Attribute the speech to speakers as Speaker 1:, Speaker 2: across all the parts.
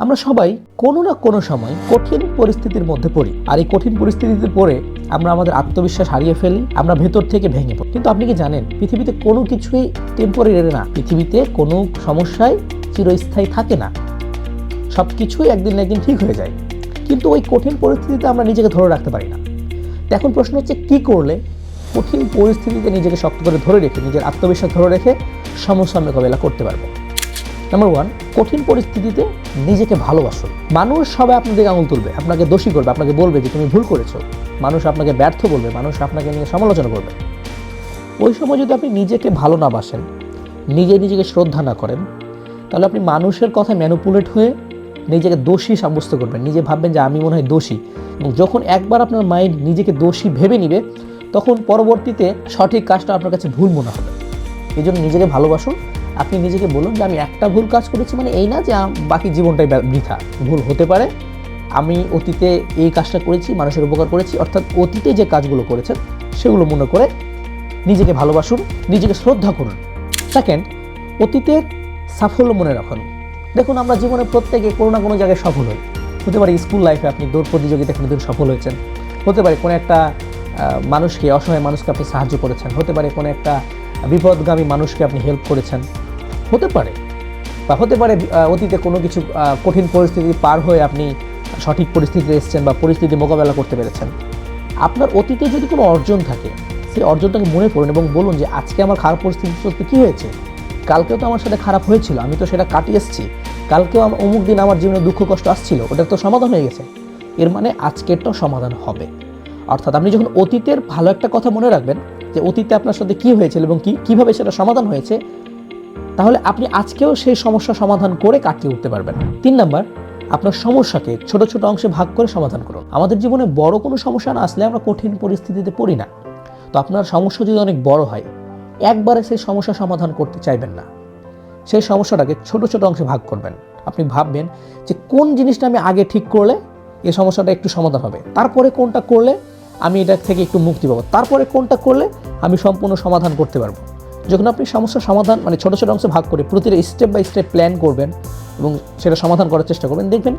Speaker 1: আমরা সবাই কোনো না কোনো সময় কঠিন পরিস্থিতির মধ্যে পড়ি, আর এই কঠিন পরিস্থিতিতে পড়ে আমরা আমাদের আত্মবিশ্বাস হারিয়ে ফেলি, আমরা ভেতর থেকে ভেঙে পড়ি। কিন্তু আপনি কি জানেন, পৃথিবীতে কোনো কিছুই টেম্পোরারি না, পৃথিবীতে কোনো সমস্যাই চিরস্থায়ী থাকে না, সব কিছুই একদিন না একদিন ঠিক হয়ে যায়। কিন্তু ওই কঠিন পরিস্থিতিতে আমরা নিজেকে ধরে রাখতে পারি না। এখন প্রশ্ন হচ্ছে, কি করলে কঠিন পরিস্থিতিতে নিজেকে শক্ত করে ধরে রেখে, নিজের আত্মবিশ্বাস ধরে রেখে সমস্যা মোকাবেলা করতে পারবো। নাম্বার 1, কঠিন পরিস্থিতিতে নিজেকে ভালোবাসুন। মানুষ সবাই আপনার দিকে আঙুল তুলবে, আপনাকে দোষী করবে, আপনাকে বলবে যে তুমি ভুল করেছো, মানুষ আপনাকে ব্যর্থ বলবে, মানুষ আপনাকে নিয়ে সমালোচনা করবে। ওই সময় যদি আপনি নিজেকে ভালো না বাসেন, নিজেকে শ্রদ্ধা না করেন, তাহলে আপনি মানুষের কথা ম্যানিপুলেট হয়ে নিজেকে দোষী সাব্যস্ত করবেন, নিজে ভাববেন যে আমি মনে হয় দোষী। এবং যখন একবার আপনার মাইন্ড নিজেকে দোষী ভেবে নিবে, তখন পরবর্তীতে সঠিক কাজটা আপনার কাছে ভুল মনে হবে। এই জন্য নিজেকে ভালোবাসুন। আপনি নিজেকে বলুন যে আমি একটা ভুল কাজ করেছি, মানে এই না যে বাকি জীবনটাই বৃথা। ভুল হতে পারে, আমি অতীতে এই কাজটা করেছি, মানুষের উপকার করেছি, অর্থাৎ অতীতে যে কাজগুলো করেছেন সেগুলো মনে করে নিজেকে ভালোবাসুন, নিজেকে শ্রদ্ধা করুন। সেকেন্ড, অতীতের সাফল্য মনে রাখুন। দেখুন, আমরা জীবনে প্রত্যেকে কোনো না কোনো জায়গায় সফল হই। হতে পারে স্কুল লাইফে আপনি দৌড় প্রতিযোগিতায় কোনোদিন সফল হয়েছেন, হতে পারে কোনো একটা মানুষকে, অসহায় মানুষকে আপনি সাহায্য করেছেন, হতে পারে কোনো একটা বিপদগামী মানুষকে আপনি হেল্প করেছেন, হতে পারে অতীতে কোনো কিছু কঠিন পরিস্থিতি পার হয়ে আপনি সঠিক পরিস্থিতিতে এসেছেন বা পরিস্থিতি মোকাবেলা করতে পেরেছেন। আপনার অতীতে যদি কোনো অর্জন থাকে, সেই অর্জনটাকে মনে করুন এবং বলুন যে আজকে আমার খারাপ পরিস্থিতি সত্যি কী হয়েছে, কালকেও তো আমার সাথে খারাপ হয়েছিল, আমি তো সেটা কাটিয়ে এসেছি, কালকেও অমুক দিন আমার জীবনে দুঃখ কষ্ট আসছিল, ওটার তো সমাধান হয়ে গেছে, এর মানে আজকেরটাও সমাধান হবে। অর্থাৎ আপনি যখন অতীতের ভালো একটা কথা মনে রাখবেন যে অতীতে আপনার সাথে কী হয়েছিল এবং কীভাবে সেটা সমাধান হয়েছে, তাহলে আপনি আজকেও সেই সমস্যা সমাধান করে কাটিয়ে উঠতে পারবেন। 3 নাম্বার, আপনার সমস্যাকে ছোট ছোট অংশে ভাগ করে সমাধান করুন। আমাদের জীবনে বড় কোনো সমস্যা না আসলে আমরা কঠিন পরিস্থিতিতে পড়ি না। তো আপনার সমস্যা যদি অনেক বড় হয়, একবারে সেই সমস্যা সমাধান করতে চাইবেন না, সেই সমস্যাটাকে ছোট ছোট অংশে ভাগ করবেন। আপনি ভাববেন যে কোন জিনিসটা আমি আগে ঠিক করলে এই সমস্যাটা একটু সমাধান হবে, তারপরে কোনটা করলে আমি এটা থেকে একটু মুক্তি পাবো, তারপরে কোনটা করলে আমি সম্পূর্ণ সমাধান করতে পারবো। যখন আপনি সমস্যার সমাধান মানে ছোটো ছোটো অংশে ভাগ করে প্রতিটা স্টেপ বাই স্টেপ প্ল্যান করবেন এবং সেটা সমাধান করার চেষ্টা করবেন, দেখবেন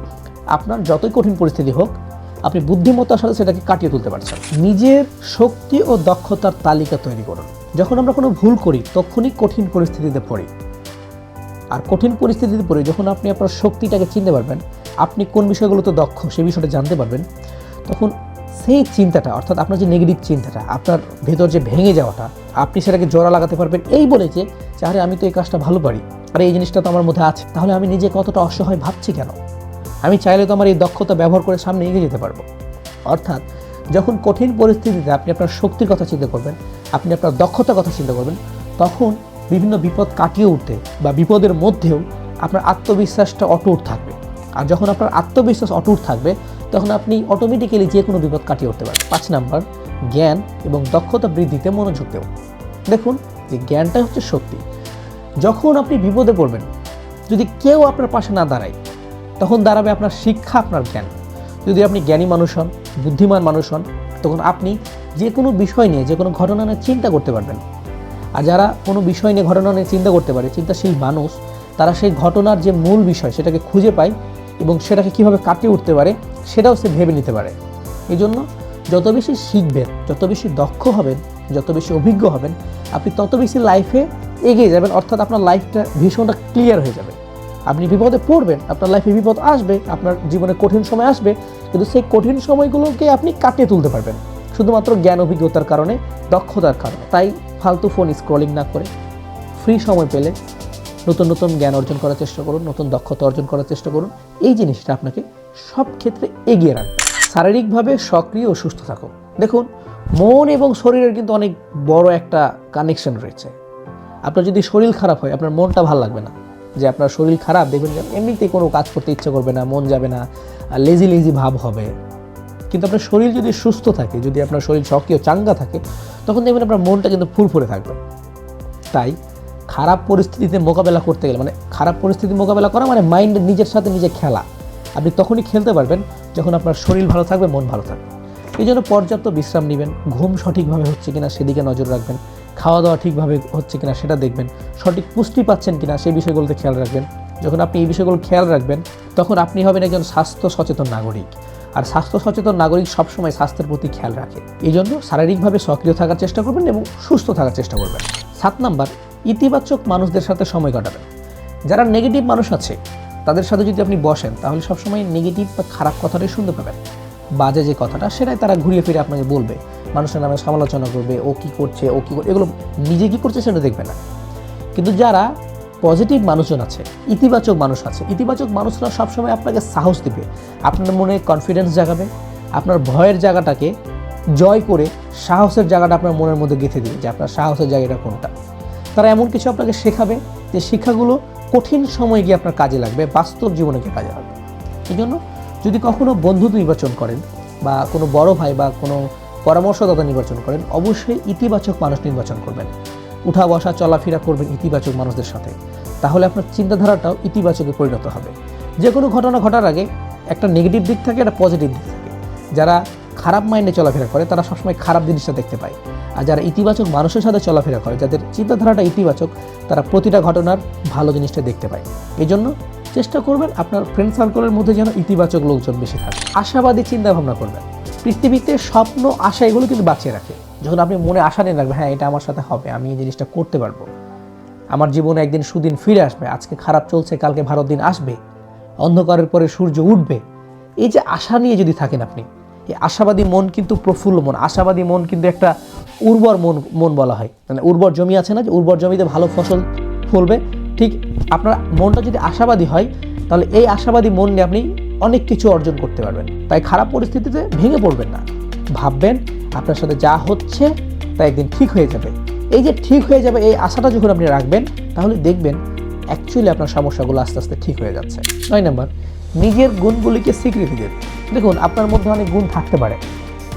Speaker 1: আপনার যতই কঠিন পরিস্থিতি হোক, আপনি বুদ্ধিমত্তার সাথে সেটাকে কাটিয়ে তুলতে পারছেন। নিজের শক্তি ও দক্ষতার তালিকা তৈরি করুন। যখন আমরা কোনো ভুল করি, তখনই কঠিন পরিস্থিতিতে পড়ি। আর কঠিন পরিস্থিতিতে পড়ে যখন আপনি আপনার শক্তিটাকে চিনতে পারবেন, আপনি কোন বিষয়গুলোতে দক্ষ সেই বিষয়টা জানতে পারবেন, তখন সেই চিন্তাটা, অর্থাৎ আপনার যে নেগেটিভ চিন্তাটা, আপনার ভেতর যে ভেঙে যাওয়াটা, আপনি সেটাকে জোড়া লাগাতে পারবেন এই বলে যে আরে আমি তো এই কাজটা ভালো পারি, আরে এই জিনিসটা তো আমার মধ্যে আছে, তাহলে আমি নিজে কতটা অসহায় ভাবছি কেন, আমি চাইলে তো আমার এই দক্ষতা ব্যবহার করে সামনে এগিয়ে যেতে পারবো। অর্থাৎ যখন কঠিন পরিস্থিতিতে আপনি আপনার শক্তির কথা চিন্তা করবেন, আপনি আপনার দক্ষতার কথা চিন্তা করবেন, তখন বিভিন্ন বিপদ কাটিয়ে উঠতে বা বিপদের মধ্যেও আপনার আত্মবিশ্বাসটা অটুট থাকবে। আর যখন আপনার আত্মবিশ্বাস অটুট থাকবে, তখন আপনি অটোমেটিক্যালি যে কোনো বিপদ কাটিয়ে উঠতে পারবেন। 5 নাম্বার, জ্ঞান এবং দক্ষতা বৃদ্ধিতে মনোযোগ দেব। দেখুন যে জ্ঞানটা হচ্ছে শক্তি। যখন আপনি বিপদে পড়বেন, যদি কেউ আপনার পাশে না দাঁড়ায়, তখন দাঁড়াবে আপনার শিক্ষা, আপনার জ্ঞান। যদি আপনি জ্ঞানী মানুষ হন, বুদ্ধিমান মানুষ হন, তখন আপনি যে কোনো বিষয় নিয়ে, যে কোনো ঘটনা নিয়ে চিন্তা করতে পারবেন। আর যারা কোনো বিষয় নিয়ে, ঘটনা নিয়ে চিন্তা করতে পারে, চিন্তাশীল মানুষ, তারা সেই ঘটনার যে মূল বিষয় সেটাকে খুঁজে পায় এবং সেটাকে কীভাবে কাটিয়ে উঠতে পারে সেটাও সে ভেবে নিতে পারে। এই জন্য যত বেশি শিখবেন, যত বেশি দক্ষ হবেন, যত বেশি অভিজ্ঞ হবেন, আপনি তত বেশি লাইফে এগিয়ে যাবেন। অর্থাৎ আপনার লাইফটা ভীষণটা ক্লিয়ার হয়ে যাবে। আপনি বিপদে পড়বেন, আপনার লাইফে বিপদ আসবে, আপনার জীবনে কঠিন সময় আসবে, কিন্তু সেই কঠিন সময়গুলোকে আপনি কাটিয়ে তুলতে পারবেন শুধুমাত্র জ্ঞান অভিজ্ঞতার কারণে, দক্ষতার কারণে। তাই ফালতু ফোন স্ক্রলিং না করে ফ্রি সময় পেলে নতুন নতুন জ্ঞান অর্জন করার চেষ্টা করুন, নতুন দক্ষতা অর্জন করার চেষ্টা করুন। এই জিনিসটা আপনাকে সব ক্ষেত্রে এগিয়ে রাখবে। শারীরিকভাবে সক্রিয় ও সুস্থ থাকুন। দেখুন, মন এবং শরীরের কিন্তু অনেক বড় একটা কানেকশন রয়েছে। আপনার যদি শরীর খারাপ হয়, আপনার মনটা ভালো লাগবে না। যে আপনার শরীর খারাপ, দেখবেন যে এমনিতেই কোনো কাজ করতে ইচ্ছা করবে না, মন যাবে না, লেজি ভাব হবে। কিন্তু আপনার শরীর যদি সুস্থ থাকে, যদি আপনার শরীর সক্রিয় চাঙ্গা থাকে, তখন দেখবেন আপনার মনটা কিন্তু ফুরফুরে থাকবে। তাই খারাপ পরিস্থিতিতে মোকাবেলা করতে গেলে, মানে খারাপ পরিস্থিতি মোকাবেলা করা মানে মাইন্ডের নিজের সাথে নিজে খেলা। আপনি তখনই খেলতে পারবেন যখন আপনার শরীর ভালো থাকবে, মন ভালো থাকবে। এই জন্য পর্যাপ্ত বিশ্রাম নেবেন, ঘুম সঠিকভাবে হচ্ছে কিনা সেদিকে নজর রাখবেন, খাওয়া দাওয়া ঠিকভাবে হচ্ছে কিনা সেটা দেখবেন, সঠিক পুষ্টি পাচ্ছেন কিনা সেই বিষয়গুলোতে খেয়াল রাখবেন, যখন আপনি এই বিষয়গুলো খেয়াল রাখবেন, তখন আপনি হবেন একজন স্বাস্থ্য সচেতন নাগরিক। আর স্বাস্থ্য সচেতন নাগরিক সবসময় স্বাস্থ্যের প্রতি খেয়াল রাখে। এই জন্য শারীরিকভাবে সক্রিয় থাকার চেষ্টা করবেন এবং সুস্থ থাকার চেষ্টা করবেন। 7 নাম্বার, ইতিবাচক মানুষদের সাথে সময় কাটাবেন। যারা নেগেটিভ মানুষ আছে তাদের সাথে যদি আপনি বসেন, তাহলে সবসময় নেগেটিভ বা খারাপ কথাটাই শুনতে পাবেন। বাজে যে কথাটা সেটাই তারা ঘুরিয়ে ফিরে আপনাকে বলবে, মানুষের নামে সমালোচনা করবে, ও কী করছে, ও কী করছে, এগুলো নিজে কী করছে সেটা দেখবে না। কিন্তু যারা পজিটিভ মানুষজন আছে, ইতিবাচক মানুষ আছে, ইতিবাচক মানুষরা সবসময় আপনাকে সাহস দিবে, আপনার মনে কনফিডেন্স জাগাবে, আপনার ভয়ের জায়গাটাকে জয় করে সাহসের জায়গাটা আপনার মনের মধ্যে গেঁথে দিবে যে আপনার সাহসের জায়গাটা কোনটা। তারা এমন কিছু আপনাকে শেখাবে যে শিক্ষাগুলো কঠিন সময়ে গিয়ে আপনার কাজে লাগবে, বাস্তব জীবনে গিয়ে কাজে লাগবে। এই জন্য যদি কখনো বন্ধু নির্বাচন করেন বা কোনো বড় ভাই বা কোনো পরামর্শদাতা নির্বাচন করেন, অবশ্যই ইতিবাচক মানুষ নির্বাচন করবেন। উঠা বসা চলাফেরা করবেন ইতিবাচক মানুষদের সাথে, তাহলে আপনার চিন্তাধারাটাও ইতিবাচকে পরিণত হবে। যে কোনো ঘটনা ঘটার আগে একটা নেগেটিভ দিক থাকে, একটা পজিটিভ দিক থাকে। যারা খারাপ মাইন্ডে চলাফেরা করে তারা সবসময় খারাপ জিনিসটা দেখতে পায়, আর যারা ইতিবাচক মানুষের সাথে চলাফেরা করে, যাদের চিন্তাধারাটা ইতিবাচক, তারা প্রতিটা ঘটনার ভালো জিনিসটা দেখতে পায়। এই জন্য চেষ্টা করবেন আপনার ফ্রেন্ড সার্কেলের মধ্যে যেন ইতিবাচক লোকজন বেশি থাকে। আশাবাদী চিন্তা ভাবনা করবেন। পৃথিবীতে স্বপ্ন, আশা এগুলো কিন্তু বাঁচিয়ে রাখে। যখন আপনি মনে আশা নিয়ে রাখবেন, হ্যাঁ এটা আমার সাথে হবে, আমি এই জিনিসটা করতে পারবো, আমার জীবনে একদিন সুদিন ফিরে আসবে, আজকে খারাপ চলছে কালকে ভালো দিন আসবে, অন্ধকারের পরে সূর্য উঠবে, এই যে আশা নিয়ে যদি থাকেন আপনি, এই আশাবাদী মন কিন্তু প্রফুল্ল মন। আশাবাদী মন কিন্তু একটা উর্বর মন বলা হয়। মানে উর্বর জমি আছে না, যে উর্বর জমিতে ভালো ফসল ফলবে, ঠিক আপনার মনটা যদি আশাবাদী হয়, তাহলে এই আশাবাদী মন নিয়ে আপনি অনেক কিছু অর্জন করতে পারবেন। তাই খারাপ পরিস্থিতিতে ভেঙে পড়বেন না, ভাববেন আপনার সাথে যা হচ্ছে তা একদিন ঠিক হয়ে যাবে। এই যে ঠিক হয়ে যাবে এই আশাটা যখন আপনি রাখবেন, তাহলে দেখবেন অ্যাকচুয়ালি আপনার সমস্যাগুলো আস্তে আস্তে ঠিক হয়ে যাচ্ছে। 9 নাম্বার, নিজের গুণগুলিকে স্বীকৃতি দেন। দেখুন, আপনার মধ্যে অনেক গুণ থাকতে পারে।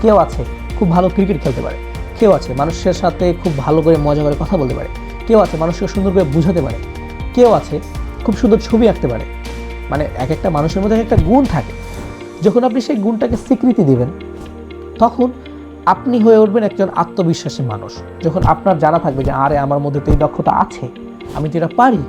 Speaker 1: কেউ আছে খুব ভালো ক্রিকেট খেলতে পারে, কেউ আছে মানুষের সাথে খুব ভালো করে মজা করে কথা বলতে পারে, কেউ আছে মানুষকে সুন্দর করে বুঝাতে পারে, কেউ আছে খুব সুন্দর ছবি আঁকতে পারে। মানে এক একটা মানুষের মধ্যে একটা গুণ থাকে। যখন আপনি সেই গুণটাকে স্বীকৃতি দিবেন, তখন আপনি হয়ে উঠবেন একজন আত্মবিশ্বাসী মানুষ। যখন আপনার জানা থাকবে যে আরে আমার মধ্যে তো এই দক্ষতা আছে, আমি যেটা পারি,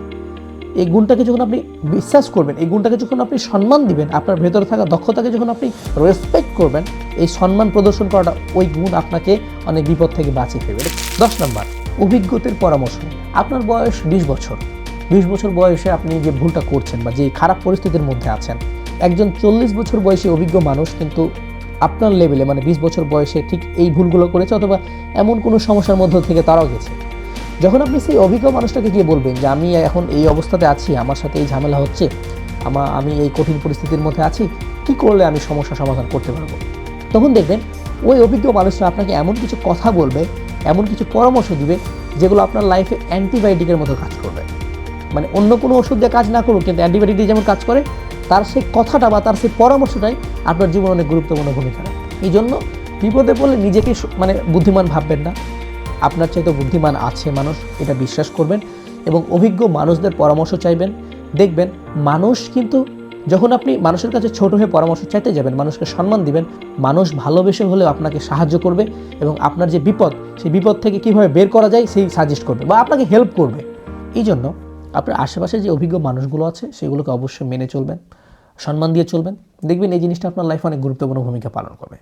Speaker 1: এই গুণটাকে যখন আপনি বিশ্বাস করবেন, এই গুণটাকে যখন আপনি সম্মান দিবেন, আপনার ভেতরে থাকা দক্ষতাকে যখন আপনি রেসপেক্ট করবেন, এই সম্মান প্রদর্শন করাটা, ওই গুণ আপনাকে অনেক বিপদ থেকে বাঁচিয়ে ফেলবে। 10 নম্বর, অভিজ্ঞতার পরামর্শ। আপনার বয়স 20 বছর, 20 বছর বয়সে আপনি যে ভুলটা করছেন বা যে খারাপ পরিস্থিতির মধ্যে আছেন, একজন 40 বছর বয়সী অভিজ্ঞ মানুষ কিন্তু আপনার লেভেলে, মানে 20 বছর বয়সে ঠিক এই ভুলগুলো করেছে, অথবা এমন কোনো সমস্যার মধ্য থেকে তারাও গেছে। যখন আপনি সেই অভিজ্ঞ মানুষটাকে গিয়ে বলবেন যে আমি এখন এই অবস্থাতে আছি, আমার সাথে এই ঝামেলা হচ্ছে, আমি এই কঠিন পরিস্থিতির মধ্যে আছি, কি করলে আমি সমস্যা সমাধান করতে পারবো, তখন দেখবেন ওই অভিজ্ঞ মানুষরা আপনাকে এমন কিছু কথা বলবে, এমন কিছু পরামর্শ দিবে, যেগুলো আপনার লাইফে অ্যান্টিবায়োটিকের মতো কাজ করবে। মানে অন্য কোনো ওষুধ দিয়ে কাজ না করুক, কিন্তু অ্যান্টিবায়োটিক দিয়ে যেমন কাজ করে, তার সেই কথাটা বা তার সেই পরামর্শটাই আপনার জীবনে অনেক গুরুত্বপূর্ণ ভূমিকা রাখে। এই জন্য বিপদে পড়লে নিজেকে বুদ্ধিমান ভাববেন না, আপনার চাইতে বুদ্ধিমান আছে মানুষ, এটা বিশ্বাস করবেন এবং অভিজ্ঞ মানুষদের পরামর্শ চাইবেন। দেখবেন মানুষ কিন্তু, যখন আপনি মানুষের কাছে ছোট হয়ে পরামর্শ চাইতে যাবেন, মানুষকে সম্মান দিবেন, মানুষ ভালোবেসে হলেও আপনাকে সাহায্য করবে এবং আপনার যে বিপদ, সেই বিপদ থেকে কীভাবে বের করা যায় সেই সাজেস্ট করবে বা আপনাকে হেল্প করবে। এই জন্য আপনার আশেপাশে যে অভিজ্ঞ মানুষগুলো আছে সেগুলোকে অবশ্যই মেনে চলবেন, সম্মান দিয়ে চলবেন। দেখবেন এই জিনিসটা আপনার লাইফে অনেক গুরুত্বপূর্ণ ভূমিকা পালন করবে।